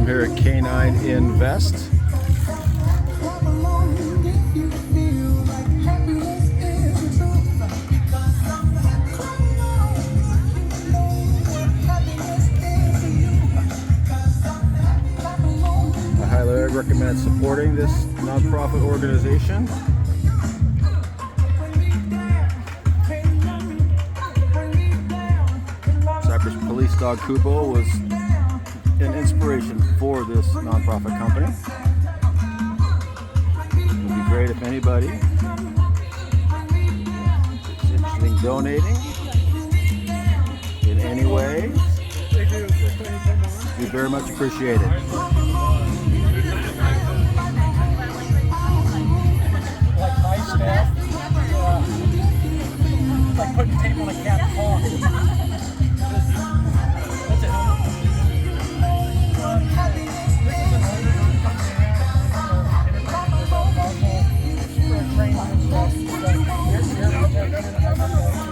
here at K-9 InVest. I highly recommend supporting this nonprofit organization. Cypress police dog Kubo was an inspiration for this nonprofit company. It would be great if anybody is interested in donating in any way. We very much appreciate it. Like high staff, like putting tape on a cat's paw. Training and stuff.